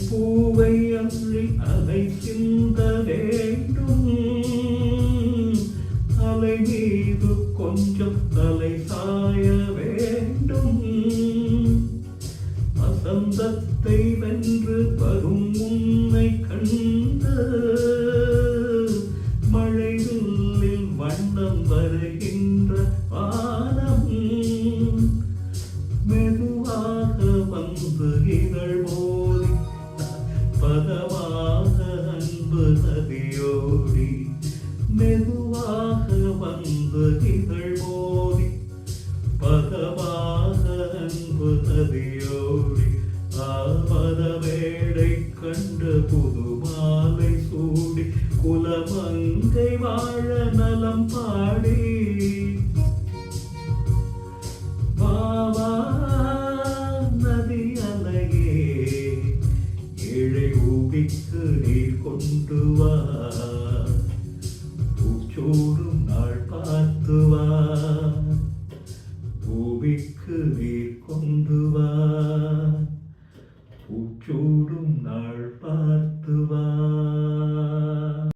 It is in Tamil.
பூவை அன்றி அலை சிந்த வேண்டும். அலை மீது கொஞ்சம் தலை சாய வேண்டும். வசந்தத்தை வென்று வரும் உன்னை கண்டு மழை வில்லில் வண்ணம் வருகின்ற வானம் மெதுவாக வந்து இதழ் மோதி பதமாக அன்பு நதியோடி மெதுவாக வந்து இதழ் மோதி பதமாக அன்பு நதியோடி ஆமத மேடை கண்டு புது மாலை சூடி குலமங்கை வாழ நலம் பாடி வாவா நதி அலையே ஏழை ஊபிக்கு நீர் கொண்டு வா பூச்சோடும் நாள் பார்த்து வா ஊபிக்கு நீர் கொண்டு வா பூச்சோடும் நாள்